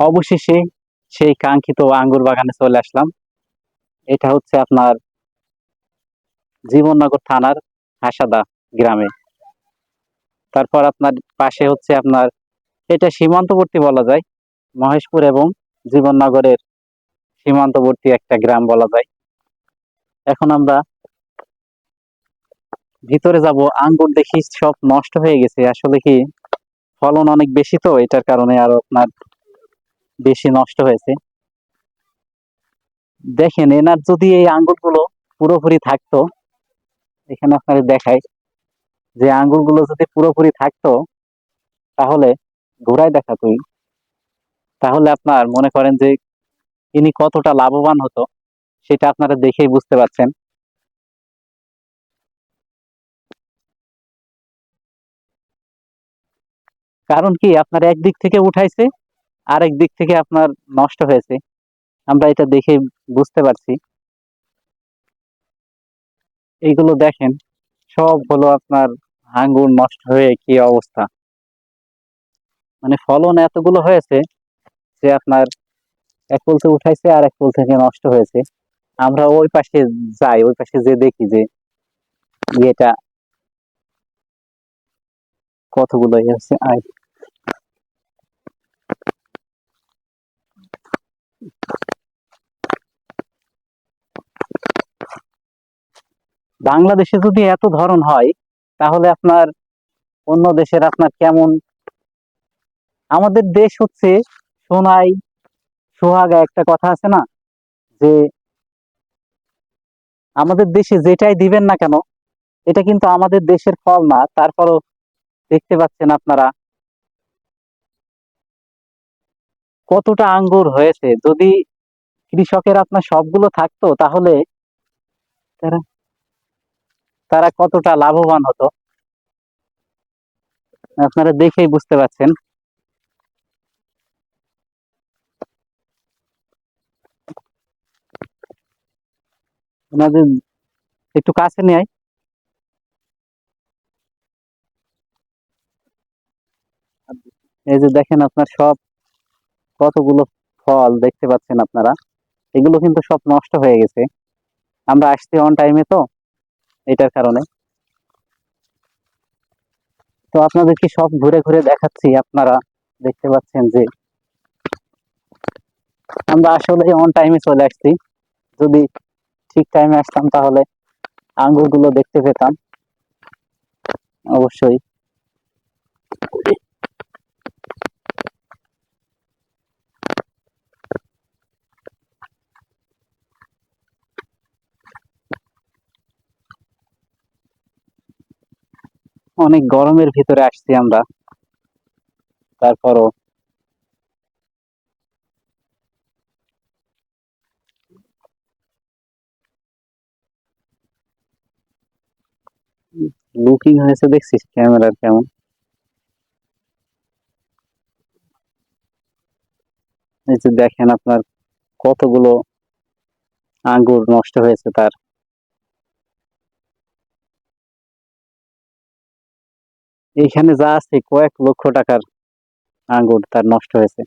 অবশেষে সেই কাঙ্ক্ষিত আঙ্গুর বাগানে চলে আসলাম। এটা হচ্ছে আপনার জীবননগর থানার হাসাদা গ্রামে। তারপর আপনার পাশে হচ্ছে আপনার, এটা সীমান্তবর্তী বলা যায়, মহেশপুর এবং জীবননগরের সীমান্তবর্তী একটা গ্রাম বলা যায়। এখন আমরা ভিতরে যাব, আঙ্গুর দেখি সব নষ্ট হয়ে গেছে। আসলে কি, ফলন অনেক বেশি তো, এটার কারণে আরো আপনার বেশি নষ্ট হয়েছে। দেখেন, এনার যদি এই আঙ্গুরগুলো পুরোপুরি থাকতো, এখানে আপনাদের দেখাই, যে আঙ্গুরগুলো যদি পুরোপুরি থাকতো, তাহলে ঘোরায় দেখা তুই, তাহলে আপনার মনে করেন যে তিনি কতটা লাভবান হতো, সেটা আপনারা দেখেই বুঝতে পারছেন। কারণ কি, আপনার একদিক থেকে উঠাইছে, আরেক দিক থেকে আপনার নষ্ট হয়েছে, আমরা এটা দেখে বুঝতে পারছি। এইগুলো দেখেন, সব হলো আপনার আঙ্গুর নষ্ট হয়ে কি অবস্থা। মানে ফলন এতগুলো হয়েছে যে আপনার এক কলসে উঠাইছে আর এক কল থেকে নষ্ট হয়েছে। আমরা ওই পাশে যাই, ওই পাশে যে দেখি যে ইয়েটা কতগুলো ইয়ে হচ্ছে। আর বাংলাদেশে যদি এত ধরন হয়, তাহলে আপনার অন্য দেশের আপনার কেমন। আমাদের দেশ হচ্ছে সোনাই সোহাগা, একটা কথা আছে না, যে আমাদের দেশে যেটাই দিবেন না কেন, এটা কিন্তু আমাদের দেশের ফল না, তারপরও দেখতে পাচ্ছেন আপনারা কতটা আঙ্গুর হয়েছে। যদি কৃষকের আপনার সবগুলো থাকতো, তাহলে তারা তারা কতটা লাভবান হতো, আপনারা দেখেই বুঝতে পারছেন। ওনাদের একটু কাছে নিয়ে আয়। এই যে দেখেন, আপনার সব কতগুলো ফল দেখতে পাচ্ছেন আপনারা, এগুলো কিন্তু সব নষ্ট হয়ে গেছে। আমরা আসছি অন টাইমে তো, এটার কারণে। তো আপনাদেরকে সব ঘুরে ঘুরে দেখাচ্ছি, আপনারা দেখতে পাচ্ছেন যে আমরা আসলে অন টাইমে চলে আসছি। যদি ঠিক টাইমে আসতাম, তাহলে আঙ্গুর গুলো দেখতে পেতাম অবশ্যই। অনেক গরমের ভিতরে আসছি আমরা, তারপরও লুকিং হয়েছে, দেখছিস ক্যামেরার কেমন। এই যে দেখেন, আপনার কতগুলো আঙ্গুর নষ্ট হয়েছে তার। এইখানে যা আছে কয়েক লক্ষ টাকার আঙ্গুর তার নষ্ট হয়েছে।